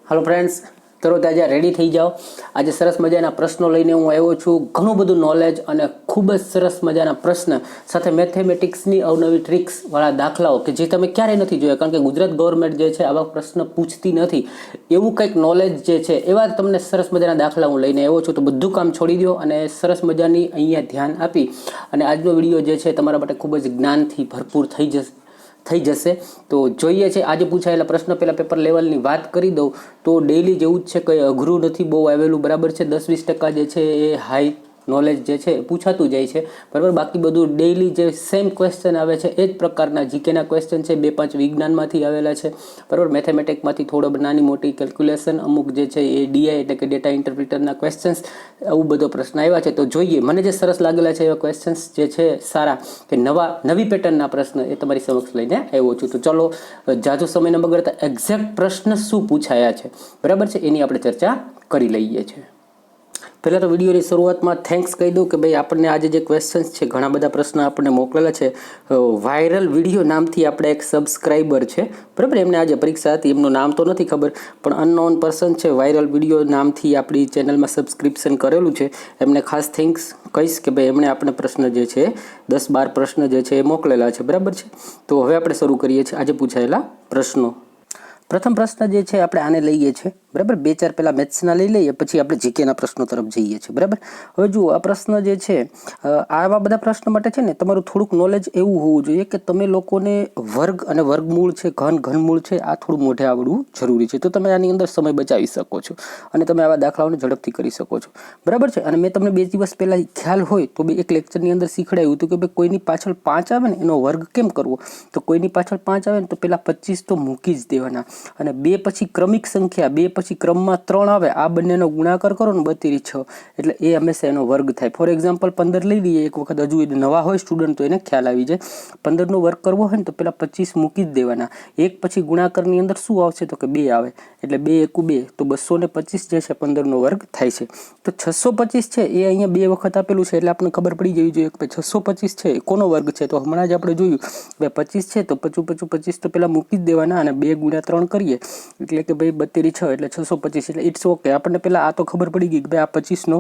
Hello friends, તરતાજા ready થઈ જાઓ। આજે સરસ મજાના પ્રશ્નો લઈને હું આવ્યો છું। ઘણું બધું નોલેજ અને ખૂબ જ સરસ મજાના પ્રશ્ન સાથે મેથેમેટિક્સની અવનવી ટ્રિક્સ વાળા દાખલાઓ કે જે તમે ક્યારેય નથી જોયા, કારણ કે ગુજરાત ગવર્મેન્ટ જે છે આવા પ્રશ્ન પૂછતી નથી। એવું કંઈક નોલેજ જે છે એવા તમને સરસ મજાના દાખલા હું લઈને આવ્યો છું। તો બધું કામ છોડી દો અને સરસ મજાની અહીંયા ધ્યાન આપી અને આજનો વિડીયો જે છે તમારા માટે ખૂબ જ જ્ઞાનથી ભરપૂર થઈ જશે। તો જોઈએ છે આજે પૂછાયેલા પ્રશ્ન। પહેલા પેપર લેવલની વાત કરી દઉં તો ડેઈલી જેવું જ છે, કંઈ અઘરું નથી, બહુ આવેલું બરાબર છે। 10-20% જે છે એ હાઈ નોલેજ જે છે પૂછાતું જાય છે બરાબર। બાકી બધું ડેઈલી જે સેમ ક્વેશ્ચન આવે છે એ જ પ્રકારના જીકેના ક્વેશ્ચન છે। 2-5 વિજ્ઞાનમાંથી આવેલા છે બરાબર। મેથેમેટિકમાંથી થોડો નાની મોટી કેલ્ક્યુલેશન, અમુક જે છે એ ડીઆઈ એટલે કે ડેટા ઇન્ટરપ્રિટરના ક્વેશ્ચન્સ, આવું બધો પ્રશ્ન આવ્યા છે। તો જોઈએ, મને જે સરસ લાગેલા છે એવા ક્વેશ્ચન્સ જે છે સારા કે નવી પેટર્નના પ્રશ્ન એ તમારી સમક્ષ લઈને આવ્યો છું। તો ચલો જાજો સમય ન બગાડતા એક્ઝેક્ટ પ્રશ્ન શું પૂછાયા છે બરાબર છે એની આપણે ચર્ચા કરી લઈએ છીએ। પહેલાં તો વિડીયોની શરૂઆતમાં થેન્ક્સ કહી દઉં કે ભાઈ આપણને આજે જે ક્વેશ્ચન્સ છે, ઘણા બધા પ્રશ્ન આપણને મોકલેલા છે। વાયરલ વિડીયો નામથી આપણે એક સબસ્ક્રાઈબર છે બરાબર, એમને આજે પરીક્ષા હતી, એમનું નામ તો નથી ખબર, પણ અનનોન પર્સન છે, વાયરલ વિડીયો નામથી આપણી ચેનલમાં સબસ્ક્રિપ્શન કરેલું છે, એમને ખાસ થેન્ક્સ કહીશ કે ભાઈ એમણે આપણે પ્રશ્ન જે છે 10-12 પ્રશ્ન જે છે એ મોકલેલા છે બરાબર છે। તો હવે આપણે શરૂ કરીએ છીએ આજે પૂછાયેલા પ્રશ્નો। પ્રથમ પ્રશ્ન જે છે આપણે આને લઈએ છીએ બરાબર। 2-4 પહેલા મેથ્સના લઈ લઈએ, પછી આપણે જીકેના પ્રશ્નો તરફ જઈએ છીએ બરાબર। હવે જુઓ, આ પ્રશ્ન જે છે, આવા બધા પ્રશ્ન માટે છે ને તમારું થોડુંક નોલેજ એવું હોવું જોઈએ કે તમે લોકોને વર્ગ અને વર્ગમૂળ છે, ઘનમૂળ છે, આ થોડું મોઢે આવડવું જરૂરી છે। તો તમે આની અંદર સમય બચાવી શકો છો અને તમે આવા દાખલાઓને ઝડપથી કરી શકો છો બરાબર છે। અને મેં તમને 2 દિવસ પહેલાં ખ્યાલ હોય તો એક લેક્ચરની અંદર શીખડાયું હતું કે ભાઈ કોઈની પાછળ 5 આવે ને એનો વર્ગ કેમ કરવો। તો કોઈની પાછળ 5 આવે ને તો પહેલાં 25 તો મૂકી જ દેવાના, અને 2 પછી ક્રમિક સંખ્યા, 2 પછી ક્રમમાં 3 આવે, આ બંનેનો ગુણાકાર કરો ને 32-6 એટલે એ હંમેશા એનો વર્ગ થાય। ફોર એક્ઝામ્પલ 15 લઈ લઈએ, એક વખત હજુ નવા હોય સ્ટુડન્ટ તો એને ખ્યાલ આવી જાય। 15નો વર્ગ કરવો હોય ને તો પેલા 25 મૂકી જ દેવાના, એક પછી ગુણાકારની અંદર શું આવશે તો કે 2 આવે, એટલે 2 એકુ 2 તો 225 જે છે 15નો વર્ગ થાય છે। તો 625 છે એ અહીંયા 2 વખત આપેલું છે એટલે આપણને ખબર પડી જવી જોઈએ કે 625 છે એ કોનો વર્ગ છે। તો હમણાં જ આપણે જોયું કે 25 છે તો 25 તો પેલા મૂકી જ દેવાના, અને 2 ગુણ્યા 3 કરીએ એટલે કે ભાઈ 32-6 એટલે 625, એટલે ઇટ્સ ઓકે। આપણને પેલા આ તો ખબર પડી ગઈ કે ભાઈ આ 25નો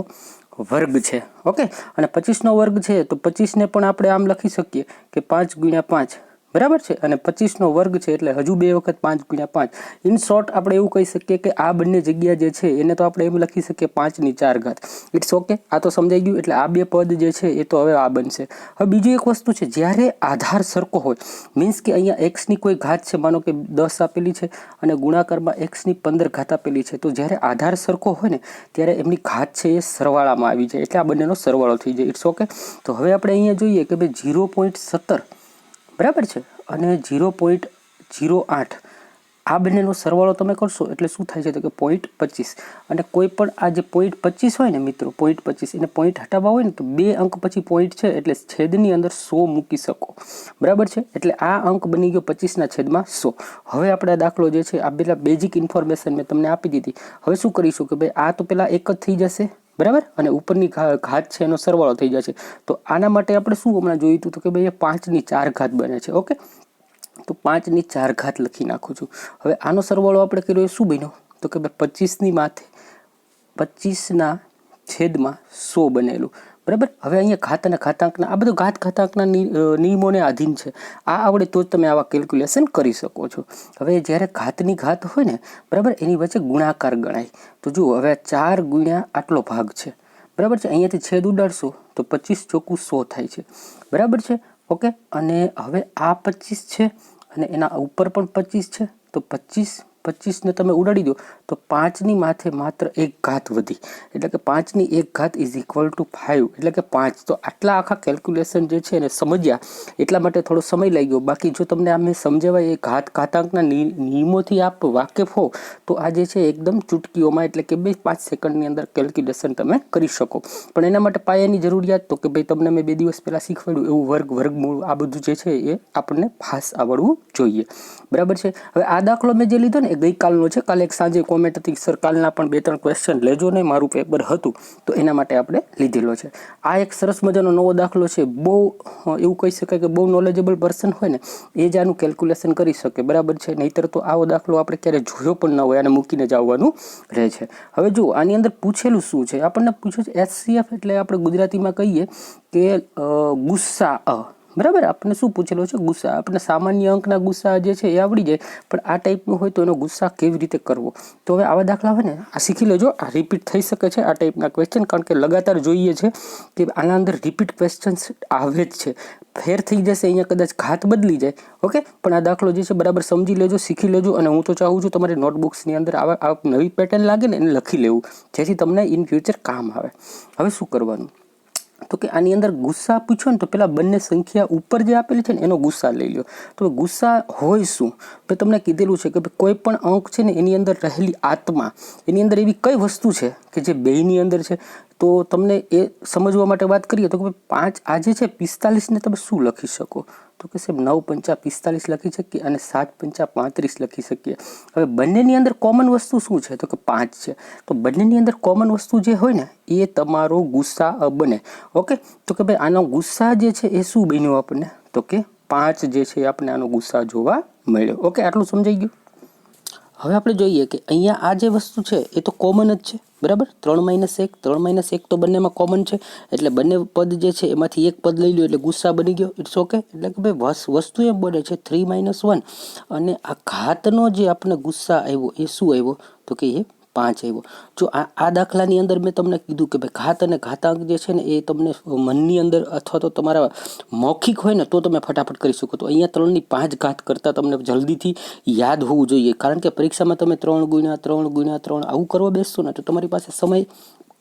વર્ગ છે ઓકે। અને 25નો વર્ગ છે તો 25ને પણ આપણે આમ લખી શકીએ કે 5 ગુણ્યા 5 બરાબર છે, અને 25નો વર્ગ છે એટલે હજુ 2 વખત 5 ગુણ્યા 5। ઇન શોર્ટ આપણે એવું કહી શકીએ કે આ બંને જગ્યા જે છે એને તો આપણે એમ લખી શકીએ 5⁴ ઇટ્સ ઓકે। આ તો સમજાઈ ગયું, એટલે આ 2 પદ જે છે એ તો હવે આ બનશે। હવે બીજી એક વસ્તુ છે, જ્યારે આધાર સરખો હોય, મીન્સ કે અહીંયા એક્સની કોઈ ઘાત છે, માનો કે 10 આપેલી છે અને ગુણાકારમાં એક્સની 15 ઘાત આપેલી છે, તો જ્યારે આધાર સરખો હોય ને ત્યારે એમની ઘાત છે એ સરવાળામાં આવી જાય, એટલે આ બંનેનો સરવાળો થઈ જાય, ઇટ્સ ઓકે। તો હવે આપણે અહીંયા જોઈએ કે ભાઈ 0.17 બરાબર છે અને 0.08, આ બંનેનો સરવાળો તમે કરશો એટલે શું થાય છે તો કે 0.25, અને કોઈ પણ આ જે 0.25 હોય ને મિત્રો, 0.25 એને પોઈન્ટ હટાવવા હોય ને તો 2 અંક પછી પોઈન્ટ છે એટલે છેદની અંદર 100 મૂકી શકો બરાબર છે, એટલે આ અંક બની ગયો 25/100। હવે આપણે આ દાખલો જે છે, આ પેલા બેઝિક ઇન્ફોર્મેશન મેં તમને આપી દીધી। હવે શું કરીશું કે ભાઈ આ તો પેલા એક જ થઈ જશે બરાબર, અને ઉપરની ઘાત છે એનો સરવાળો થઈ જશે। તો આના માટે આપણે શું હમણાં જોયું હતું તો કે ભાઈ 5⁴ બને છે ઓકે। તો 5⁴ લખી નાખું છું। હવે આનો સરવાળો આપણે કર્યો શું બન્યો તો કે ભાઈ 25ની માથે 25/100 બનેલું બરાબર। હવે અહીંયા ઘાત અને ઘાતાંકના આ બધું ઘાતાંકના નિયમોને આધીન છે, આ આવડે તો જ તમે આવા કેલ્ક્યુલેશન કરી શકો છો। હવે જ્યારે ઘાતની ઘાત હોય ને બરાબર, એની વચ્ચે ગુણાકાર ગણાય। તો જુઓ, હવે 4 ગુણ્યા આટલો ભાગ છે બરાબર છે, અહીંયાથી છેદ ઉડાડશો તો 25 ચોકુ 100 થાય છે બરાબર છે ઓકે। અને હવે આ 25 છે અને એના ઉપર પણ 25 છે, તો 25ને તમે ઉડાડી દો તો 5ની માથે માત્ર 1 ઘાત વધી, એટલે કે 5ની 1 ઘાત ઇઝ ઇક્વલ ટુ 5, એટલે કે 5। તો આટલા આખા કેલ્ક્યુલેશન જે છે એને સમજ્યા એટલા માટે થોડો સમય લાગ્યો, બાકી જો તમને આ મેં સમજાવાય એ ઘાતાંકના નિયમોથી આપ વાકેફ હો તો આ જે છે એકદમ ચૂટકીઓમાં, એટલે કે 5 સેકન્ડની અંદર કેલ્ક્યુલેશન તમે કરી શકો। પણ એના માટે પાયાની જરૂરિયાત તો કે ભાઈ તમને મેં 2 દિવસ પહેલાં શીખવાડ્યું એવું વર્ગમૂળ આ બધું જે છે એ આપણને ખાસ આવડવું જોઈએ બરાબર છે। હવે આ દાખલો મેં જે લીધો ને એ ગઈકાલનો છે. કાલે એક સાંજે કોમેન્ટ હતી સર કાલના પણ 2-3 ક્વેશ્ચન લેજો ને, મારું પેપર હતું તો એના માટે આપણે લીધેલો છે. આ એક સરસ મજાનો નવો દાખલો છે. બહુ એવું કહી શકાય કે બહુ નોલેજેબલ પર્સન હોય ને એ જ આનું કેલ્ક્યુલેશન કરી શકે, બરાબર છે. નહીંતર તો આવો દાખલો આપણે ક્યારે જોયો પણ ન હોય, આને મૂકીને જ આવવાનું રહે છે. હવે જુઓ આની અંદર પૂછેલું શું છે, આપણને પૂછ્યું છે HCF એટલે આપણે ગુજરાતીમાં કહીએ કે ગુસ્સા. બરાબર, આપણને શું પૂછેલો છે? ગુસ્સા. આપણને સામાન્ય અંકના ગુસ્સા જે છે એ આવડી જાય, પણ આ ટાઈપનું હોય તો એનો ગુસ્સા કેવી રીતે કરવો. તો હવે આવા દાખલા હોય ને આ શીખી લેજો. આ રિપીટ થઈ શકે છે આ ટાઈપના ક્વેશ્ચન, કારણ કે લગાતાર જોઈએ છે કે આના અંદર રિપીટ ક્વેશ્ચન્સ આવે જ છે. ફેર થઈ જશે અહીંયા, કદાચ ઘાત બદલી જાય, ઓકે, પણ આ દાખલો જે છે બરાબર સમજી લેજો, શીખી લેજો. અને હું તો ચાહું છું તમારી નોટબુક્સની અંદર આ નવી પેટર્ન લાગે ને એને લખી લેવું, જેથી તમને ઇન ફ્યુચર કામ આવે. હવે શું કરવાનું તો કે આની અંદર ગુસ્સા પૂછો ને તો પેલા બંને સંખ્યા ઉપર જે આપેલી છે ને એનો ગુસ્સા લઈ લો. તો ગુસ્સા હોય શું? મેં તમને કીધેલું છે કે કોઈ પણ અંક છે ને એની અંદર રહેલી આત્મા, એની અંદર એવી કઈ વસ્તુ છે કે જે બેયની અંદર છે. તો તમને એ સમજવા માટે વાત કરીએ તો કે 5 આજે છે 45 ને તમે શું લખી શકો? તો કે સાહેબ 9 પંચા 45 લખી શકીએ અને 7 પંચા 35 લખી શકીએ. હવે બંનેની અંદર કોમન વસ્તુ શું છે? તો કે 5 છે. તો બંનેની અંદર કોમન વસ્તુ જે હોય ને એ તમારો ગુસ્સા બને, ઓકે. તો કે ભાઈ આનો ગુસ્સા જે છે એ શું બન્યો આપણને? તો કે 5 જે છે આપણે આનો ગુસ્સા જોવા મળ્યો, ઓકે. આટલું સમજાઈ ગયું. હવે આપણે જોઈએ કે અહીંયા આ જે વસ્તુ છે એ તો કોમન જ છે, બરાબર. 3 - 1 3 - 1 તો બંનેમાં કોમન છે, એટલે બંને પદ જે છે એમાંથી એક પદ લઈ લો એટલે ગુસ્સા બની ગયો. It's okay. એટલે કે ભાઈ વસ્તુ એમ બને છે 3 - 1, અને આ ઘાતનો જે આપણે ગુસ્સા આવ્યો એ શું આવ્યો? તો કે એ 5 આવ્યો. જો આ દાખલાની અંદર મેં તમને કીધું કે ભાઈ ઘાત અને ઘાતાંક જે છે ને એ તમને મનની અંદર અથવા તો તમારા મૌખિક હોય ને તો તમે ફટાફટ કરી શકો. તો અહીંયા 3 ની 5 ઘાત કરતાં તમને જલ્દીથી યાદ હોવું જોઈએ, કારણ કે પરીક્ષામાં તમે 3 × 3 × 3 આવું કરવા બેસશો ને તો તમારી પાસે સમય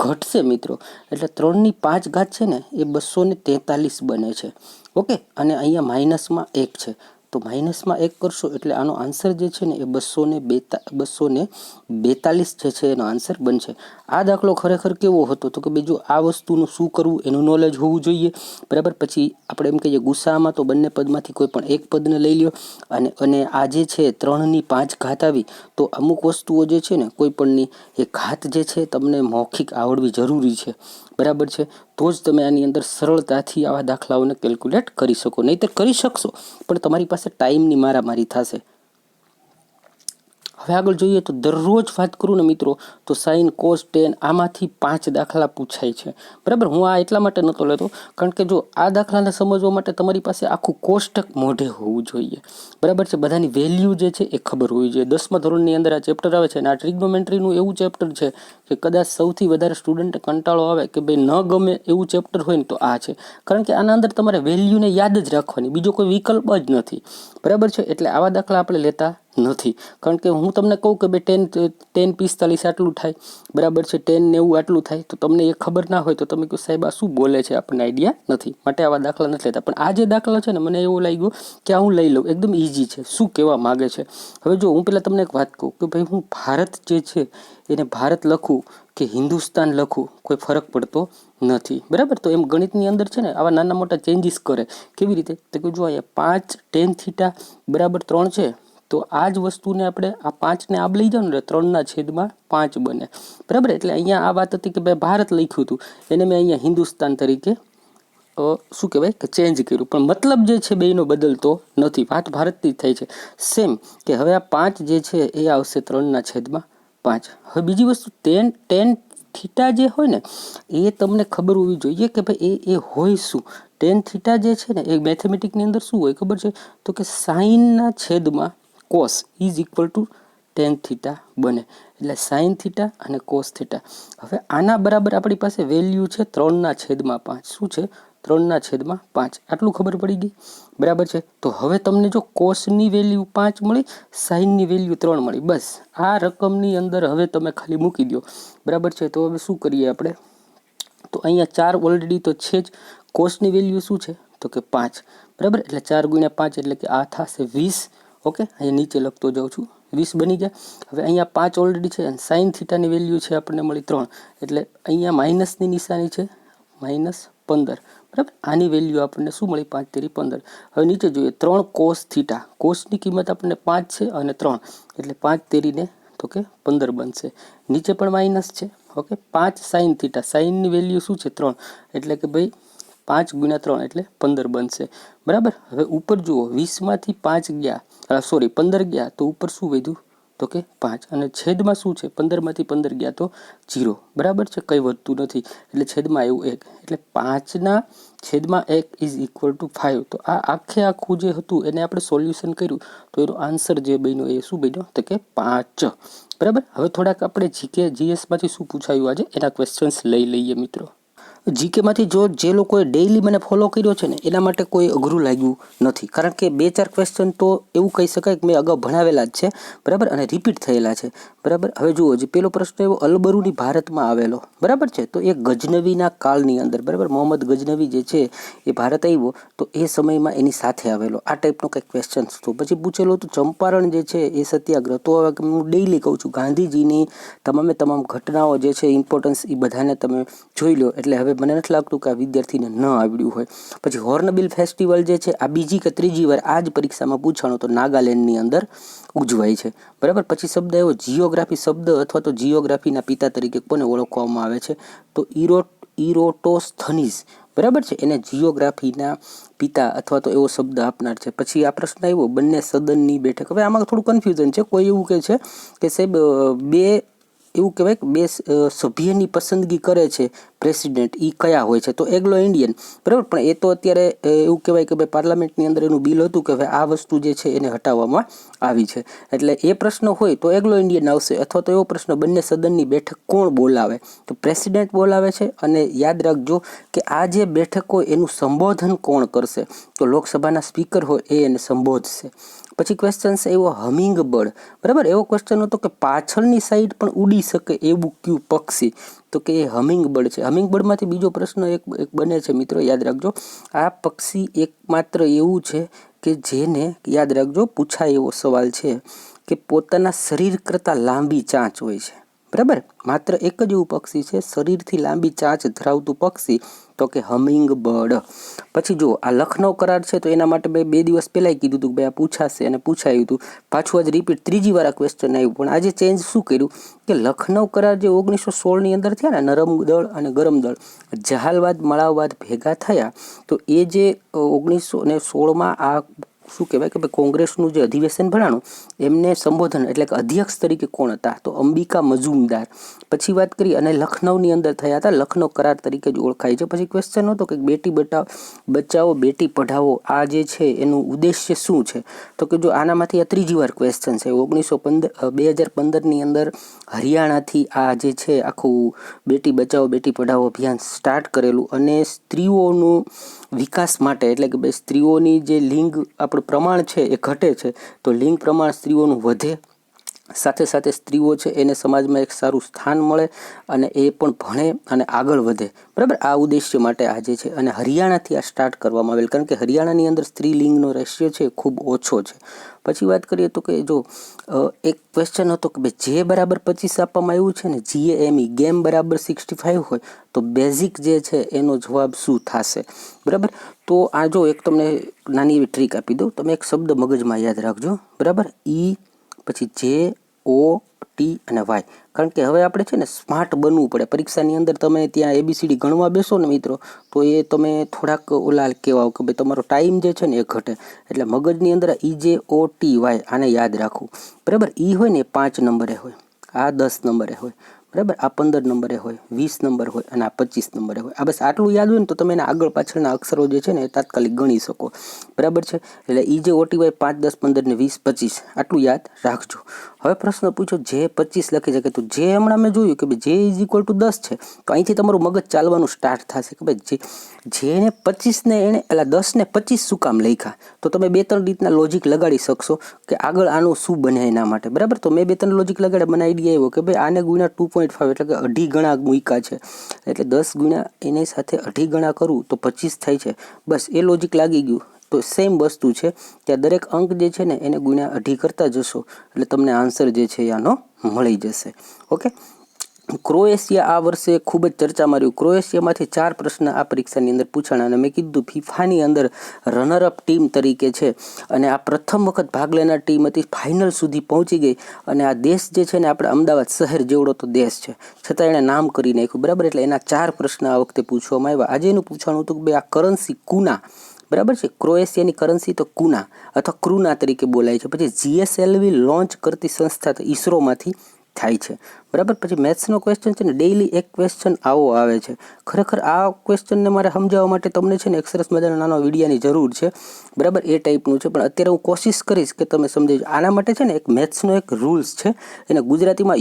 ઘટશે મિત્રો. એટલે 3 ની 5 ઘાત છે ને એ 243 બને છે, ઓકે. અને અહીંયા માઇનસમાં 1 છે, તો માઇનસમાં 1 કરશો એટલે આનો આન્સર જે છે ને એ 242 જે છે એનો આન્સર બનશે. આ દાખલો ખરેખર કેવો હતો? તો કે બીજું આ વસ્તુનું શું કરવું એનું નોલેજ હોવું જોઈએ, બરાબર. પછી આપણે એમ કહીએ ગુસ્સામાં તો બંને પદમાંથી કોઈ પણ એક પદને લઈ લ્યો, અને આ જે છે 3 ની 5 ઘાત આવી, તો અમુક વસ્તુઓ જે છે ને કોઈ પણની એ ઘાત જે છે તમને મૌખિક આવડવી જરૂરી છે, બરાબર છે. તો જ તમે આની અંદર સરળતાથી આવા દાખલાઓને કેલ્ક્યુલેટ કરી શકો. નહીંતર કરી શકશો પણ તમારી પાસે ટાઈમની મારામારી થશે. હવે આગળ જોઈએ તો દરરોજ વાત કરું ને મિત્રો તો સાઇન, કોસ, ટેન આમાંથી 5 દાખલા પૂછાય છે, બરાબર. હું આ એટલા માટે નહોતો લેતો કારણ કે જો આ દાખલાને સમજવા માટે તમારી પાસે આખું કોષ્ટક મોઢે હોવું જોઈએ, બરાબર છે. બધાની વેલ્યુ જે છે એ ખબર હોવી જોઈએ. 10મા ધોરણની અંદર આ ચેપ્ટર આવે છે અને આ ટ્રિગ્નોમેટ્રીનું એવું ચેપ્ટર છે કે કદાચ સૌથી વધારે સ્ટુડન્ટને કંટાળો આવે કે ભાઈ ન ગમે એવું ચેપ્ટર હોય ને તો આ છે, કારણ કે આના અંદર તમારે વેલ્યુને યાદ જ રાખવાની, બીજો કોઈ વિકલ્પ જ નથી, બરાબર છે. એટલે આવા દાખલા આપણે લેતા નથી, કારણ કે હું તમને કહું કે ભાઈ 10 45 આટલું થાય, બરાબર છે, 10 90 આટલું થાય, તો તમને એ ખબર ના હોય તો તમે કહો સાહેબ આ શું બોલે છે, આપણને આઈડિયા નથી, માટે આવા દાખલા નથી લેતા. પણ આ જે દાખલા છે ને મને એવું લાગ્યું કે આ હું લઈ લઉં, એકદમ ઇઝી છે. શું કહેવા માગે છે? હવે જો હું પહેલાં તમને એક વાત કહું કે ભાઈ હું ભારત જે છે એને ભારત લખું કે હિન્દુસ્તાન લખું કોઈ ફરક પડતો નથી, બરાબર. તો એમ ગણિતની અંદર છે ને આવા નાના મોટા ચેન્જીસ કરે. કેવી રીતે? તો કે જો અહીંયા 5 tan θ બરાબર 3 છે, તો આ જ વસ્તુને આપણે આ 5ને આબ લઈ જાઓ ને 3/5 બને, બરાબર. એટલે અહીંયા આ વાત હતી કે ભાઈ ભારત લખ્યું હતું એને મેં અહીંયા હિન્દુસ્તાન તરીકે શું કહેવાય કે ચેન્જ કર્યું, પણ મતલબ જે છે બેયનો બદલતો નથી, વાત ભારતની જ થાય છે. સેમ કે હવે આ 5 જે છે એ આવશે 3/5. હવે બીજી વસ્તુ tan θ જે હોય ને એ તમને ખબર હોવી જોઈએ કે ભાઈ એ હોય શું. tan θ જે છે ને એ મેથેમેટિકની અંદર શું હોય ખબર છે? તો કે સાઇનના છેદમાં cos is equal to tan θ બને, એટલે સાઇન θ અને કોસ θ. હવે આના બરાબર આપણી પાસે વેલ્યુ છે 3/5. શું છે? 3/5. આટલું ખબર પડી ગઈ, બરાબર છે. તો હવે તમને જો કોસની વેલ્યુ 5 મળી, સાઇનની વેલ્યુ 3 મળી, બસ આ રકમની અંદર હવે તમે ખાલી મૂકી દો, બરાબર છે. તો હવે શું કરીએ આપણે? તો અહીંયા 4 ઓલરેડી તો છે જ. કોસની વેલ્યુ શું છે? તો કે 5, બરાબર. એટલે 4 × 5 એટલે કે આ થશે 20, ઓકે. અહીંયા નીચે લખતો જાઉં છું, 20 બની ગયા. હવે અહીંયા 5 ઓલરેડી છે અને સાઇન θની વેલ્યુ છે આપણને મળી 3, એટલે અહીંયા માઇનસની નિશાની છે, -3. 15, બરાબર. આની વેલ્યુ આપણને શું મળી? 5 તેરી 15. હવે નીચે જોઈએ 3 કોસ થીટા. કોસની કિંમત આપણને 5 છે અને 3 એટલે 5 તેરીને તો કે 15 બનશે. નીચે પણ માઇનસ છે. ઓકે. 5 sine theta. સાઇનની વેલ્યુ શું છે? 3 એટલે કે ભાઈ 5 ગુણ્યા 3 એટલે 15 બનશે, બરાબર. હવે ઉપર જુઓ 20માંથી 5 ગયા, સોરી 15 ગયા તો ઉપર શું વધ્યું? તો કે 5. અને છેદમાં શું છે? 15માંથી 15 ગયા તો 0, બરાબર છે, કંઈ વધતું નથી એટલે છેદમાં આવ્યું 1 એટલે 5ના છેદમાં 1 ઇઝ ઇક્વલ ટુ 5. તો આ આખું જે હતું એને આપણે સોલ્યુશન કર્યું તો એનો આન્સર જે બન્યો એ શું બન્યો? તો કે 5, બરાબર. હવે થોડાક આપણે જીકે જીએસમાંથી શું પૂછાયું આજે એના ક્વેશ્ચન્સ લઈ લઈએ મિત્રો. જીકેમાંથી જે લોકોએ ડેઇલી મને ફોલો કર્યો છે ને એના માટે કોઈ અઘરું લાગ્યું નથી, કારણ કે 2-4 ક્વેશ્ચન તો એવું કહી શકાય કે મેં અગાઉ ભણાવેલા જ છે, બરાબર, અને રિપીટ થયેલા છે, બરાબર. હવે જુઓ, જે પેલો પ્રશ્ન એવો અલબરુની ભારતમાં આવેલો, બરાબર છે, તો એ ગજનવીના કાળની અંદર, બરાબર, મોહમ્મદ ગજનવી જે છે એ ભારત આવ્યો તો એ સમયમાં એની સાથે આવેલો, આ ટાઈપનો કંઈક ક્વેશ્ચન હતો. પછી પૂછેલું હતું ચંપારણ જે છે એ સત્યાગ્રહ. તો હવે હું ડેઇલી કહું છું ગાંધીજીની તમામ ઘટનાઓ જે છે ઇમ્પોર્ટન્સ એ બધાને તમે જોઈ લો, એટલે હવે મને નથી લાગતું કે આ વિદ્યાર્થીને ન આવડ્યું હોય. પછી હોર્નબિલ ફેસ્ટિવલ જે છે આ બીજી કે ત્રીજી વાર આ જ પરીક્ષામાં પૂછાણો તો નાગાલેન્ડની અંદર ઉજવાય છે, બરાબર. પછી શબ્દ એવો જીઓગ્રાફી શબ્દ અથવા તો જીઓગ્રાફીના પિતા તરીકે કોને ઓળખવામાં આવે છે? તો ઇરોટોસ્થનીઝ, બરાબર છે, એને જીઓગ્રાફીના પિતા અથવા તો એવો શબ્દ આપનાર છે. પછી આ પ્રશ્ન આવ્યો બંને સદનની બેઠક. હવે આમાં થોડું કન્ફ્યુઝન છે. કોઈ એવું કહે છે કે સાહેબ એવું કહેવાય કે 2 સભ્યની પસંદગી કરે છે પ્રેસિડેન્ટ, એ કયા હોય છે? તો એંગ્લો ઇન્ડિયન, બરાબર. પણ એ તો અત્યારે એવું કહેવાય કે ભાઈ પાર્લામેન્ટની અંદર એનું બિલ હતું કે હવે આ વસ્તુ જે છે એને હટાવવામાં આવી છે, એટલે એ પ્રશ્ન હોય તો એંગ્લો ઇન્ડિયન આવશે. અથવા તો એવો પ્રશ્ન બંને સદનની બેઠક કોણ બોલાવે? તો પ્રેસિડેન્ટ બોલાવે છે. અને યાદ રાખજો કે આ જે બેઠક હોય એનું સંબોધન કોણ કરશે? તો લોકસભાના સ્પીકર હોય એ એને સંબોધશે. પછી ક્વેશ્ચન છે એવો હમિંગ બર્ડ, બરાબર. એવો ક્વેશ્ચન હતો કે પાછળની સાઈડ પણ ઉડી શકે એવું કયું પક્ષી? તો કે એ હમિંગ બર્ડ છે. હમિંગ બર્ડમાંથી બીજો પ્રશ્ન એક બને છે મિત્રો, યાદ રાખજો. આ પક્ષી એકમાત્ર એવું છે કે જેને, યાદ રાખજો, પૂછાય એવો સવાલ છે કે પોતાના શરીર કરતાં લાંબી ચાંચ હોય છે, બરાબર. માત્ર એક જ એવું પક્ષી છે શરીરથી લાંબી ચાંચ ધરાવતું પક્ષી, તો કે હમિંગ બર્ડ. પછી જો આ લખનૌ કરાર છે તો એના માટે મેં 2 દિવસ પહેલાં કીધું હતું કે ભાઈ આ પૂછાશે અને પૂછાયું હતું. પાછું આજ રિપીટ ત્રીજી વાર આ ક્વેશ્ચન આવ્યું, પણ આજે ચેન્જ શું કર્યું કે લખનૌ કરાર જે 1916ની અંદર થયા ને, નરમ દળ અને ગરમ દળ, જહાલવાદ મળાવવાદ ભેગા થયા, તો એ જે 1916માં આ શું કહેવાય કે ભાઈ કોંગ્રેસનું જે અધિવેશન ભરાણું એમને સંબોધન એટલે કે અધ્યક્ષ તરીકે કોણ હતા? તો અંબિકા મજુમદાર. પછી વાત કરી અને લખનૌની અંદર થયા હતા, લખનૌ કરાર તરીકે જ ઓળખાય છે. પછી ક્વેશ્ચન હતો કે બેટી બચાવો બેટી પઢાવો આ જે છે એનું ઉદ્દેશ્ય શું છે? તો કે જો આનામાંથી આ ત્રીજી વાર ક્વેશ્ચન છે. 2015ની અંદર હરિયાણાથી આ જે છે આખું બેટી બચાવો બેટી પઢાવો અભિયાન સ્ટાર્ટ કરેલું અને સ્ત્રીઓનું વિકાસ માટે, એટલે કે ભાઈ સ્ત્રીઓની જે લિંગ આપણું પ્રમાણ છે એ ઘટે છે તો લિંગ પ્રમાણ સ્ત્રીઓનું વધે, સાથે સાથે સ્ત્રીઓ છે એને સમાજમાં એક સારું સ્થાન મળે અને એ પણ ભણે અને આગળ વધે, બરાબર. આ ઉદ્દેશ્ય માટે આ જે છે અને હરિયાણાથી આ સ્ટાર્ટ કરવામાં આવેલ, કારણ કે હરિયાણાની અંદર સ્ત્રી લિંગનો રેશિયો છે ખૂબ ઓછો છે. પછી વાત કરીએ તો કે જો એક ક્વેશ્ચન હતો કે ભાઈ જે બરાબર 25 આપવામાં આવ્યું છે ને, GAME ગેમ બરાબર 65 હોય તો બેઝિક જે છે એનો જવાબ શું થશે? બરાબર. તો આ જો એક તમને નાની એવી ટ્રીક આપી દઉં, તમે એક શબ્દ મગજમાં યાદ રાખજો, બરાબર. પછી JOT અને Y, કારણ કે હવે આપણે છે ને સ્માર્ટ બનવું પડે. પરીક્ષાની અંદર તમે ત્યાં ABCD ગણવા બેસો ને મિત્રો તો એ તમે થોડાક ઓલા કહેવાઓ કે ભાઈ તમારો ટાઈમ જે છે ને એ ઘટે, એટલે મગજની અંદર EJOTY આને યાદ રાખવું, બરાબર. હોય ને એ 5 નંબરે હોય, આ 10 નંબરે હોય, બરાબર, આ 15 નંબરે હોય, 20 નંબર હોય અને આ 25 નંબરે હોય. આ બસ આટલું યાદ હોય ને તો તમે એના આગળ પાછળના અક્ષરો જે છે ને એ તાત્કાલિક ગણી શકો, બરાબર છે. એટલે EJOTY 5, 10, 15 ને 20, 25 આટલું યાદ રાખજો. હવે પ્રશ્ન પૂછો જે 25 લખી શકે, તો જે હમણાં મેં જોયું કે ભાઈ જે ઇઝ ઇક્વલ ટુ 10 છે તો અહીંથી તમારું મગજ ચાલવાનું સ્ટાર્ટ થશે કે ભાઈ જેને 25 ને એણે એટલે 10 ને 25 શું કામ લખ્યા, તો તમે 2-3 રીતના લોજિક લગાડી શકશો કે આગળ આનું શું બને એના માટે, બરાબર. તો મેં 2-3 લોજિક લગાડ્યા, મને આઈડિયા આવ્યો કે ભાઈ આને ગુણ્યા 2.5 એટલે કે 2.5 ગણા મૂક્યા છે, એટલે 10 ગુણ્યા એની સાથે 2.5 ગણા કરું તો 25 થાય છે. બસ એ લોજિક લાગી ગયું. તો સેમ વસ્તુ છે ત્યાં દરેક અંક જે છે ને એને ગુણ્યા 2.5 કરતા જશો એટલે તમને આન્સર જે છે આનો મળી જશે. ઓકે. ક્રોએશિયા આ વર્ષે ખૂબ જ ચર્ચામાં રહ્યું. ક્રોએશિયામાંથી 4 પ્રશ્ન આ પરીક્ષાની અંદર પૂછાણા અને મેં કીધું ફિફાની અંદર રનરઅપ ટીમ તરીકે છે અને આ પ્રથમ વખત ભાગ લેનાર ટીમ હતી, ફાઇનલ સુધી પહોંચી ગઈ અને આ દેશ જે છે ને આપણે અમદાવાદ શહેર જેવડો તો દેશ છે છતાં એણે નામ કરી નાખ્યું, બરાબર. એટલે એના 4 પ્રશ્ન આ વખતે પૂછવામાં આવ્યા. આજે એનું પૂછવાનું હતું કે ભાઈ આ કરન્સી કુના, બરાબર છે, ક્રોએશિયાની કરન્સી તો કુના અથવા ક્રુના તરીકે બોલાય છે. પછી GSLV લોન્ચ કરતી સંસ્થા તો ઈસરોમાંથી થાય છે, બરાબર. પછી મેથ્સનો ક્વેશ્ચન છે ને ડેઇલી એક ક્વેશ્ચન આવો આવે છે. ખરેખર આ ક્વેશ્ચનને મારે સમજાવવા માટે તમને છે ને એક સરસ મજાના નાનો વિડીયાની જરૂર છે, બરાબર, એ ટાઈપનું છે. પણ અત્યારે હું કોશિશ કરીશ કે તમે સમજી જાઓ. આના માટે છે ને એક મેથ્સનો એક રૂલ્સ છે, એને ગુજરાતીમાં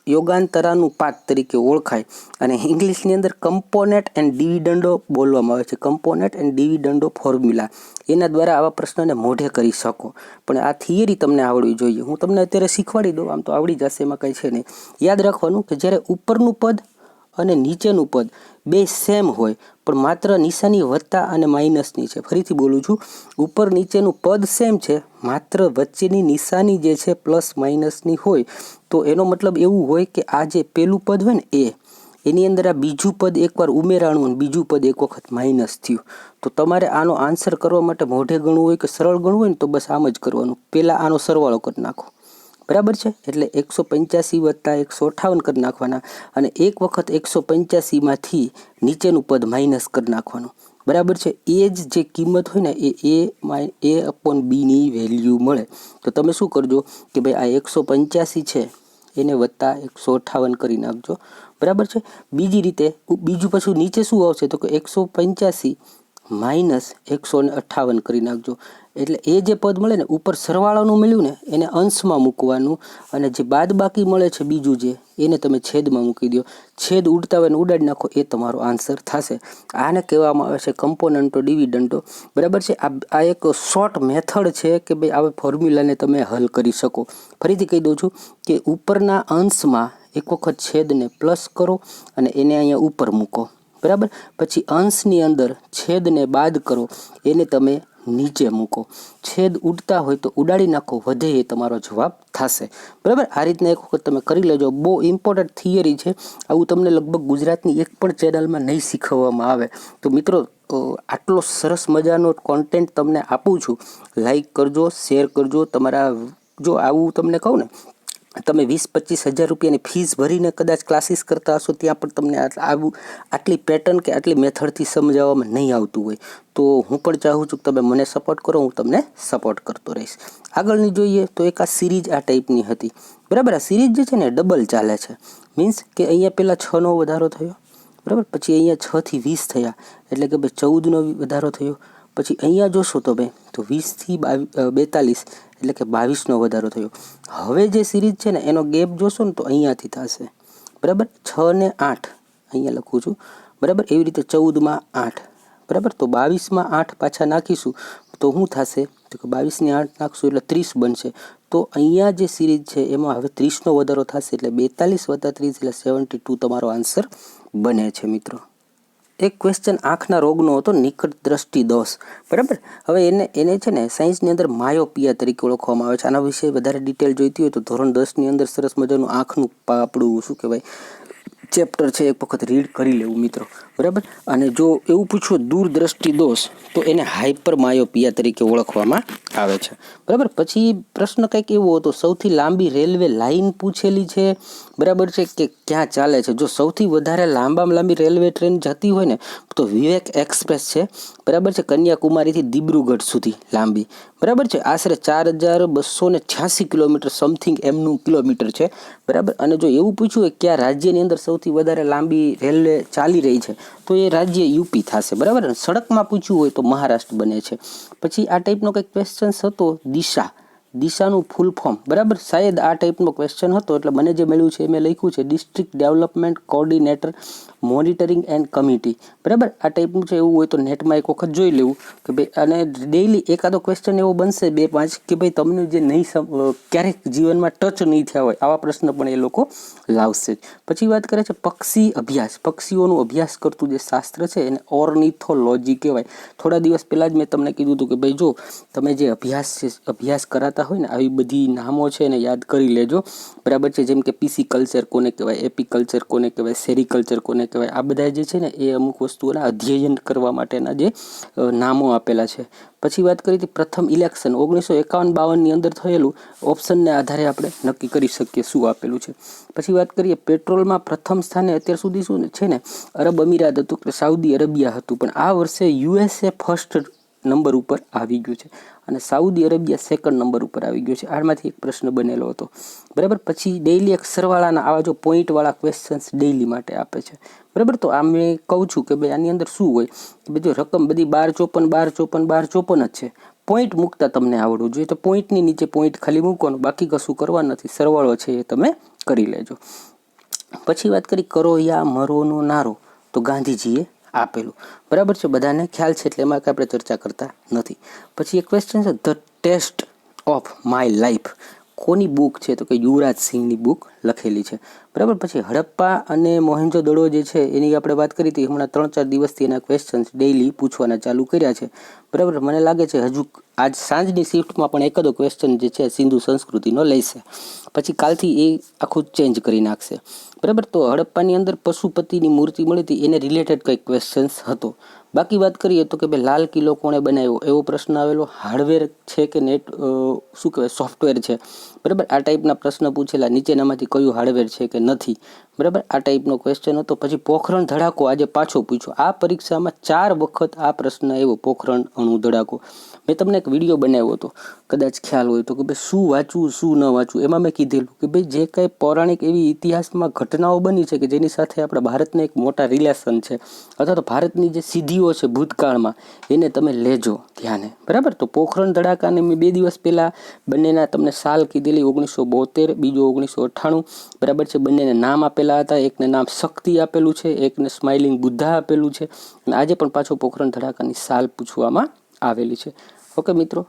યોગાંતરાનું પાત તરીકે ઓળખાય અને ઇંગ્લિશની અંદર કમ્પોનેન્ટ એન્ડ ડિવિડન્ડો બોલવામાં આવે છે. કમ્પોનેન્ટ એન્ડ ડિવિડન્ડો ફોર્મ્યુલા, એના દ્વારા આવા પ્રશ્નને મોઢે કરી શકો. પણ આ થિયરી તમને આવડવી જોઈએ. હું તમને અત્યારે શીખવાડી દઉં, આમ તો આવડી જશે, એમાં કંઈ છે નહીં. યાદ રાખવાનું કે જ્યારે ઉપરનું પદ અને નીચેનું પદ બે સેમ હોય પણ માત્ર નિશાની વત્તા અને માઇનસની છે. ફરીથી બોલું છું, ઉપર નીચેનું પદ સેમ છે, માત્ર વચ્ચેની નિશાની જે છે પ્લસ માઇનસની હોય, તો એનો મતલબ એવું હોય કે આ જે પેલું પદ હોય ને એની અંદર આ બીજું પદ એકવાર ઉમેરાણું અને બીજું પદ એક વખત માઇનસ થયું. તો તમારે આનો આન્સર કરવા માટે મોઢે ગણવું હોય કે સરળ ગણવું હોય ને તો બસ આમ જ કરવાનું. પહેલાં આનો સરવાળો કરી નાખો, બરાબર છે. એટલે 185 વત્તા 158 કરી નાખવાના અને એક વખત 185માંથી નીચેનું પદ માઇનસ કરી નાખવાનું, બરાબર છે. એ જ જે કિંમત હોય ને એ અપોન બીની વેલ્યુ મળે. તો તમે શું કરજો કે ભાઈ આ 185 છે એને વત્તા 158 કરી નાખજો, બરાબર છે. બીજી રીતે બીજું પાછું નીચે શું આવશે તો કે 185 માઇનસ 158 કરી નાખજો. એટલે એ જે પદ મળે ને ઉપર સરવાળાનું મળ્યું ને એને અંશમાં મૂકવાનું અને જે બાદ બાકી મળે છે બીજું જે એને તમે છેદમાં મૂકી દો. છેદ ઉડતા હોય ને ઉડાડી નાખો, એ તમારો આન્સર થશે. આને કહેવામાં આવે છે કમ્પોનન્ટો ડિવિડન્ટો, બરાબર છે. આ એક શોર્ટ મેથડ છે કે ભાઈ આ ફોર્મ્યુલાને તમે હલ કરી શકો. ફરીથી કહી દઉં છું કે ઉપરના અંશમાં એક વખત છેદને પ્લસ કરો અને એને અહીંયા ઉપર મૂકો, બરાબર. પછી અંશની અંદર છેદને બાદ કરો, એને તમે નીચે મૂકો. છેદ ઉડતા હોય તો ઉડાડી નાખો, વધે એ તમારો જવાબ થશે, બરાબર. આ રીતના એક વખત તમે કરી લેજો. બહુ ઇમ્પોર્ટન્ટ થિયરી છે. આવું તમને લગભગ ગુજરાતની એક પણ ચેનલમાં નહીં શીખવવામાં આવે. તો મિત્રો, આટલો સરસ મજાનો કોન્ટેન્ટ તમને આપું છું, લાઈક કરજો, શેર કરજો. તમારા જો આવું તમને કહું ને, તમે 20-25 હજાર રૂપિયાની ફીસ ભરીને કદાચ ક્લાસીસ કરતા હશો, ત્યાં પણ તમને આટલી પેટર્ન કે આટલી મેથડથી સમજાવવામાં નહીં આવતું હોય. તો હું પણ ચાહું છું કે તમે મને સપોર્ટ કરો, હું તમને સપોર્ટ કરતો રહીશ. આગળની જોઈએ તો એક આ સિરીઝ આ ટાઈપની હતી, બરાબર. આ સિરીઝ જે છે ને ડબલ ચાલે છે. મીન્સ કે અહીંયા પહેલાં 6નો વધારો થયો, બરાબર. પછી અહીંયા 6 થી 20 થયા, એટલે કે ભાઈ 14નો વધારો થયો. પછી અહીંયા જોશો તો ભાઈ તો 20 થી 42 એટલે કે 22નો વધારો થયો. હવે જે સિરીઝ છે ને એનો ગેપ જોશો ને તો અહીંયાથી થશે, બરાબર. 6 ને 8 અહીંયા લખું છું, બરાબર. એવી રીતે 14માં 8, બરાબર. તો 22માં 8 પાછા નાખીશું તો શું થશે તો કે 22 ને 8 નાખશું એટલે 30 બનશે. તો અહીંયા જે સિરીઝ છે એમાં હવે 30નો વધારો થશે એટલે 42 વત્તા 30 એટલે 72 તમારો આન્સર બને છે. મિત્રો, એક ક્વેશ્ચન આંખના રોગનો હતો, નિકટ દ્રષ્ટિ દોષ, બરાબર. હવે એને છે ને સાયન્સની અંદર માયોપિયા તરીકે ઓળખવામાં આવે છે. આના વિશે વધારે ડિટેલ જોઈતી હોય તો ધોરણ 10ની અંદર સરસ મજાનું આંખનું આપણું શું કહેવાય ચેપ્ટર છે, એક વખત રીડ કરી લેવું મિત્રો, બરાબર. અને જો એવું પૂછો દૂરદ્રષ્ટિ દોષ તો એને હાઇપર માયોપિયા તરીકે ઓળખવામાં આવે છે, બરાબર. પછી પ્રશ્ન કંઈક એવો હતો, સૌથી લાંબી રેલવે લાઇન પૂછેલી છે, બરાબર છે, કે ક્યાં ચાલે છે. જો સૌથી વધારે લાંબામાં લાંબી રેલવે ટ્રેન જતી હોય ને તો વિવેક એક્સપ્રેસ છે, બરાબર છે, કન્યાકુમારીથી દિબ્રુગઢ સુધી લાંબી, બરાબર છે. આશરે 4286 કિલોમીટર સમથિંગ એમનું કિલોમીટર છે, બરાબર. અને જો એવું પૂછ્યું હોય કયા રાજ્યની અંદર સૌથી વધારે લાંબી રેલવે ચાલી રહી છે તો એ રાજ્ય યુપી થશે, બરાબર. સડકમાં પૂછ્યું હોય તો મહારાષ્ટ્ર બને છે. પછી આ ટાઈપનો કંઈક ક્વેશ્ચન હતો, દિશાનું ફૂલ ફોર્મ, બરાબર. શાયદ આ ટાઈપનો ક્વેશ્ચન હતો એટલે મને જે મળ્યું છે એ મેં લખ્યું છે district development coordinator monitoring and committee, બરાબર. આ ટાઈપનું છે. એવું હોય તો નેટમાં એક વખત જોઈ લેવું કે ભાઈ, અને ડેઈલી એકાદો ક્વેશ્ચન એવો બનશે 2-5 કે ભાઈ તમને જે નહીં ક્યારેક જીવનમાં ટચ નહીં થયા હોય આવા પ્રશ્ન પણ એ લોકો લાવશે. પછી વાત કરે છે પક્ષી અભ્યાસ, પક્ષીઓનું અભ્યાસ કરતું જે શાસ્ત્ર છે એને ઓર્નિથોલોજી કહેવાય. થોડા દિવસ પહેલાં જ મેં તમને કીધું હતું કે ભાઈ જો તમે જે અભ્યાસ કરાતા આવતા હોય ને આવી બધી નામો છે એને યાદ કરી લેજો, બરાબર છે. જેમ કે પીસી કલ્ચર કોને કહેવાય, એપી કલ્ચર કોને કહેવાય, સેરિકલ્ચર કોને કહેવાય, આ બધા જે છે ને એ અમુક વસ્તુઓના અધ્યયન કરવા માટેના જે નામો આપેલા છે. પછી વાત કરી હતી પ્રથમ ઇલેક્શન 1951-52ની અંદર થયેલું, ઓપ્શનને આધારે આપણે નક્કી કરી શકીએ શું આપેલું છે. પછી વાત કરીએ પેટ્રોલમાં પ્રથમ સ્થાને અત્યાર સુધી શું છે ને અરબ અમીરાત હતું કે સાઉદી અરેબિયા હતું, પણ આ વર્ષે યુએસએ ફર્સ્ટ નંબર ઉપર આવી ગયું છે અને સાઉદી અરેબિયા સેકન્ડ નંબર ઉપર આવી ગયું છે. આમાંથી એક પ્રશ્ન બનેલો હતો, બરાબર. પછી ડેઇલી એક સરવાળાના આવા જો પોઈન્ટવાળા ક્વેશ્ચન્સ ડેઇલી માટે આપે છે, બરાબર. તો આ મેં કહું છું કે ભાઈ આની અંદર શું હોય કે જો રકમ બધી 1254 જ છે, પોઈન્ટ મૂકતા તમને આવડવું જોઈએ. તો પોઈન્ટની નીચે પોઈન્ટ ખાલી મૂકવાનું, બાકી કશું કરવા નથી, સરવાળો છે એ તમે કરી લેજો. પછી વાત કરી કરો યા મરોનો નારો, તો ગાંધીજીએ આપેલું, બરાબર છે, બધાને ખ્યાલ છે એટલે એમાં આપણે ચર્ચા કરતા નથી. પછી એક ક્વેશ્ચન છે the test of my life, કોની બુક છે તો કે યુવરાજ સિંહની બુક લખેલી છે, બરાબર. પછી હડપ્પા અને મોહેન્જો દડો જે છે એની આપણે વાત કરી હતી, હમણાં 3-4 દિવસથી એના ક્વેશ્ચન્સ ડેઇલી પૂછવાના ચાલુ કર્યા છે, બરાબર. મને લાગે છે હજુ આજ સાંજની શિફ્ટમાં પણ એકાદો ક્વેશ્ચન જે છે સિંધુ સંસ્કૃતિનો લેશે, પછી કાલથી એ આખું ચેન્જ કરી નાખશે, બરાબર. તો હડપ્પાની અંદર પશુપતિની મૂર્તિ મળી હતી, એને રિલેટેડ કંઈક ક્વેશ્ચન્સ હતો. બાકી વાત કરીએ તો કે ભાઈ લાલ કિલ્લો કોણે બનાવ્યો એવો પ્રશ્ન આવેલો, હાર્ડવેર છે કે નેટ શું કહેવાય સોફ્ટવેર છે, બરાબર. આ ટાઈપના પ્રશ્ન પૂછેલા, નીચેનામાંથી કયું હાર્ડવેર છે કે નથી, બરાબર. આ ટાઈપનો ક્વેશ્ચન હતો. પછી પોખરણ ધડાકો આજે પાછો પૂછ્યો, આ પરીક્ષામાં 4 વખત આ પ્રશ્ન આવ્યો, પોખરણ અણુ ધડાકો. મેં તમને એક વિડીયો બનાવ્યો હતો, કદાચ ખ્યાલ હોય તો, કે ભાઈ શું વાંચવું શું ન વાંચવું. એમાં મેં કીધેલું કે ભાઈ જે કંઈ પૌરાણિક એવી ઇતિહાસમાં ઘટનાઓ બની છે કે જેની સાથે આપણા ભારતને એક મોટા રિલેશન છે, અથવા તો ભારતની જે સિદ્ધિઓ છે ભૂતકાળમાં, એને તમે લેજો ધ્યાને, બરાબર. તો પોખરણ ધડાકાને મેં 2 દિવસ પહેલાં બંનેના તમને સાલ કીધેલી, 1972, બીજો 1998, બરાબર છે. બંનેને નામ આપેલા હતા, એકને નામ શક્તિ આપેલું છે, એકને સ્માઇલિંગ બુદ્ધા આપેલું છે, અને આજે પણ પાછો પોખરણ ધડાકાની સાલ પૂછવામાં આવેલી છે. ઓકે મિત્રો.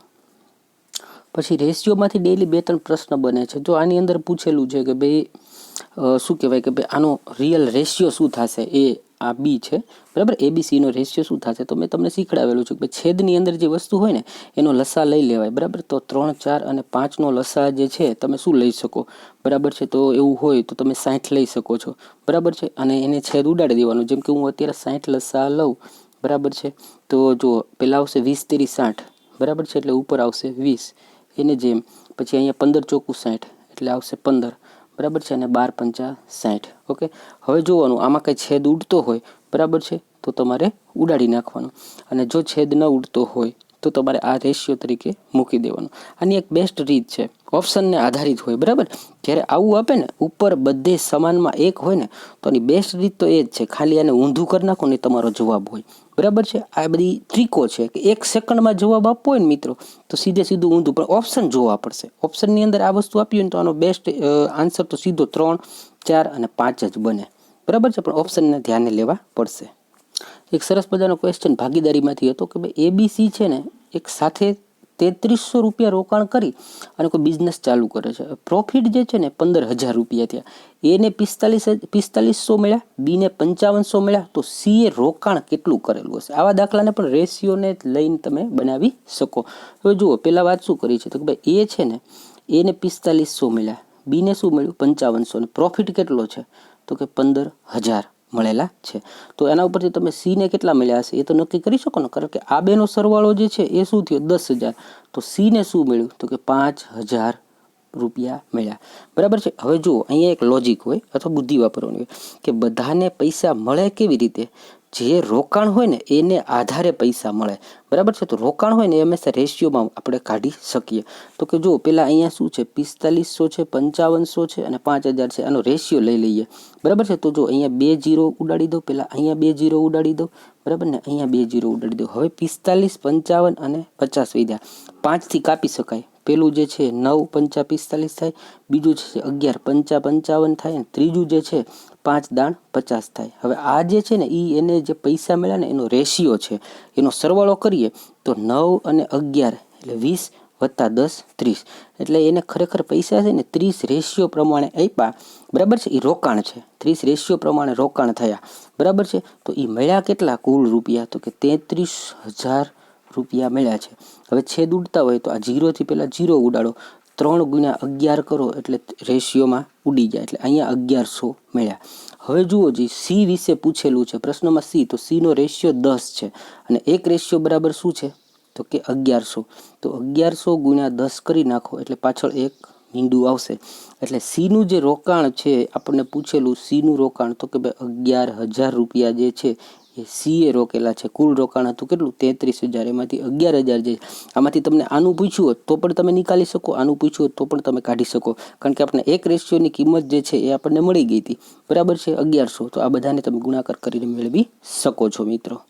પછી રેશિયોમાંથી ડેઇલી 2-3 પ્રશ્ન બને છે. જો આની અંદર પૂછેલું છે કે ભાઈ શું કહેવાય કે ભાઈ આનો રિયલ રેશિયો શું થશે, એ આ બી છે, બરાબર. એબીસીનો રેશિયો શું થશે, તો મેં તમને શીખડાવેલું છે કે છેદની અંદર જે વસ્તુ હોય ને એનો લસા લઈ લેવાય, બરાબર. તો 3, 4 અને 5નો લસા જે છે તમે શું લઈ શકો, બરાબર છે. તો એવું હોય તો તમે 60 લઈ શકો છો, બરાબર છે, અને એને છેદ ઉડાડી દેવાનું. જેમ કે હું અત્યારે 60 લસા લઉં, બરાબર છે. તો જો પહેલાં આવશે 20 તેરી 60, બરાબર છે, એટલે ઉપર આવશે 20, એને જેમ. પછી અહીંયા 15 ચોકું 60 એટલે આવશે 15, બરાબર છે, અને 12 પંચા 60. ઓકે. હવે જોવાનું આમાં કંઈ છેદ ઉડતો હોય, બરાબર છે, તો તમારે ઉડાડી નાખવાનું, અને જો છેદ ન ઉડતો હોય તો તમારે આ રેશિયો તરીકે મૂકી દેવાનું. આની એક બેસ્ટ રીત છે, ઓપ્શનને આધારિત હોય, બરાબર. જ્યારે આવું આપે ને ઉપર બધે સમાનમાં એક હોય ને, તો આની બેસ્ટ રીત તો એ જ છે, ખાલી આને ઊંધું કરી નાખો ને તમારો જવાબ હોય, બરાબર છે. આ બધી ટ્રીકો છે કે 1 સેકન્ડમાં જવાબ આપવો હોય ને મિત્રો, તો સીધું ઊંધું, પણ ઓપ્શન જોવા પડશે. ઓપ્શનની અંદર આ વસ્તુ આપી હોય ને તો આનો બેસ્ટ આન્સર તો સીધો 3, 4 અને 5 જ બને, બરાબર છે, પણ ઓપ્શનને ધ્યાને લેવા પડશે. એક સરસ મજાનો ક્વેશ્ચન ભાગીદારીમાંથી હતો કે ભાઈ એબીસી છે ને એક સાથે 3300 રૂપિયા રોકાણ કરી અને કોઈ બિઝનેસ ચાલુ કરે છે, પ્રોફિટ જે છે ને 15,000 રૂપિયા થયા, એને 4500 મળ્યા, બીને 5500 મળ્યા, તો સીએ રોકાણ કેટલું કરેલું હશે. આવા દાખલાને પણ રેશિયોને લઈને તમે બનાવી શકો. હવે જુઓ પહેલાં વાત શું કરી છે તો કે ભાઈ એ છે ને એને 4500 મળ્યા, બીને શું મળ્યું 5500, અને પ્રોફિટ કેટલો છે તો કે 15,000 મળેલા છે. તો એના ઉપરથી તમે સીને કેટલા મળ્યા હશે એ તો નક્કી કરી શકો ને, કારણ કે આ બેનો સરવાળો જે છે એ શું થયો 10,000, તો સીને શું મળ્યું તો કે 5,000 રૂપિયા મળ્યા, બરાબર છે. હવે જુઓ અહીંયા એક લોજિક હોય અથવા બુદ્ધિ વાપરવાની હોય કે બધાને પૈસા મળે કેવી રીતે, જે રોકાણ હોય ને એને આધારે પૈસા મળે, બરાબર છે. તો રોકાણ હોય ને એ હંમેશા રેશિયોમાં આપણે કાઢી શકીએ. તો કે જો પેલા અહીંયા શું છે 4500 છે, 5500 છે અને 5,000 છે, આનો રેશિયો લઈ લઈએ, બરાબર છે. તો જો અહીંયા 2 0 ઉડાડી દો, પેલા અહીંયા 2 0 ઉડાડી દો, બરાબર ને, અહીંયા 2 0 ઉડાડી દો. હવે 45, 55 અને 50 વધ્યા, 5થી કાપી શકાય. પેલું જે છે 9 પંચા 45 થાય, બીજું છે 11 પંચા 55 થાય, અને ત્રીજું જે છે 5 દાણ 50 થાય. હવે આ જે છે ને એને જે પૈસા મળ્યા ને એનો રેશિયો છે, એનો સરવાળો કરીએ તો 9 અને 11 એટલે 20 વત્તા 10 30, એટલે એને ખરેખર પૈસા છે ને 30 રેશિયો પ્રમાણે આપ્યા, બરાબર છે. એ રોકાણ છે, 30 રેશિયો પ્રમાણે રોકાણ થયા, બરાબર છે. તો એ મળ્યા કેટલા કુલ રૂપિયા તો કે 33,000 રૂપિયા મળ્યા છે. હવે છેદ ઉડતા હોય તો આ 0થી પહેલાં 0 ઉડાડો, 3 ગુણ્યા 11 કરો એટલે રેશિયોમાં ઉડી જાય, એટલે અહીંયા 1100 મળ્યા. હવે જુઓ જી, સી વિશે પૂછેલું છે પ્રશ્નમાં સી, તો સીનો રેશિયો 10 છે અને એક રેશિયો બરાબર શું છે તો કે 1100. તો 1100 ગુણ્યા 10 કરી નાખો એટલે પાછળ એક મીંડું આવશે. એટલે સીનું જે રોકાણ છે આપણને પૂછેલું, સીનું રોકાણ તો કે ભાઈ 11,000 રૂપિયા જે છે એ સીએ રોકેલા છે. કુલ રોકાણ હતું કેટલું 33,000, એમાંથી 11,000 જે, આમાંથી તમને આનું પૂછ્યું હોત તો પણ તમે નીકાળી શકો, આનું પૂછ્યું હોત તો પણ તમે કાઢી શકો, કારણ કે આપણે એક રેશિયોની કિંમત જે છે એ આપણને મળી ગઈ હતી, બરાબર છે 1100. તો આ બધાને તમે ગુણાકાર કરીને મેળવી શકો છો મિત્રો.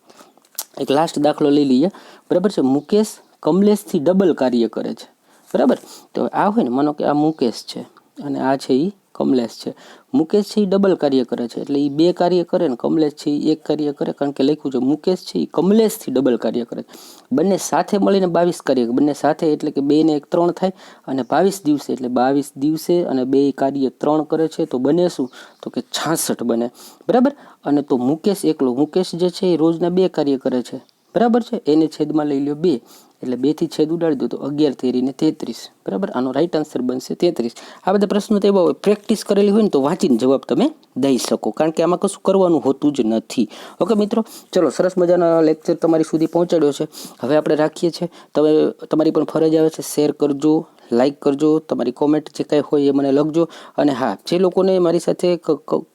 એક લાસ્ટ દાખલો લઈ લઈએ, બરાબર છે. મુકેશ કમલેશથી ડબલ કાર્ય કરે છે, બરાબર. તો આ હોય ને, માનો કે આ મુકેશ છે અને આ છે એ કમલેશ છે. મુકેશ છે એ ડબલ કાર્ય કરે છે, એટલે એ 2 કાર્ય કરે ને કમલેશ છે એ 1 કાર્ય કરે, કારણ કે લખ્યું છે મુકેશ છે એ કમલેશથી ડબલ કાર્ય કરે. બંને સાથે મળીને 22 કાર્ય, બંને સાથે એટલે કે 2 ને 1 3 થાય, અને 22 દિવસે એટલે 22 દિવસે અને 2 કાર્ય 3 કરે છે, તો બને શું તો કે 66 બને, બરાબર. અને તો મુકેશ એકલો, મુકેશ જે છે એ રોજના 2 કાર્ય કરે છે, બરાબર છે. એને છેદમાં લઈ લો 2, એટલે 2 થી છેદ ઉડાડી દો તો 11 તેરીને 33, બરાબર. આનો રાઈટ આન્સર બનશે 33. આ બધા પ્રશ્નો તો એવા હોય, પ્રેક્ટિસ કરેલી હોય ને તો વાંચીને જવાબ તમે દઈ શકો, કારણ કે આમાં કશું કરવાનું હોતું જ નથી. ઓકે મિત્રો, ચલો સરસ મજાના લેક્ચર તમારી સુધી પહોંચાડ્યો છે. હવે આપણે રાખીએ છીએ. તમે તમારી પણ ફરજ આવે છે, શેર કરજો, લાઇક કરજો, તમારી કોમેન્ટ જે કાંઈ હોય એ મને લખજો. અને હા, જે લોકોને મારી સાથે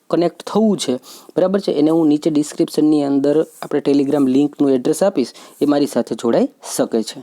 કનેક્ટ થવું છે, બરાબર છે, એને હું નીચે ડિસ્ક્રિપ્શનની અંદર આપણે ટેલિગ્રામ લિંકનું એડ્રેસ આપીશ, એ મારી સાથે જોડાઈ શકે છે.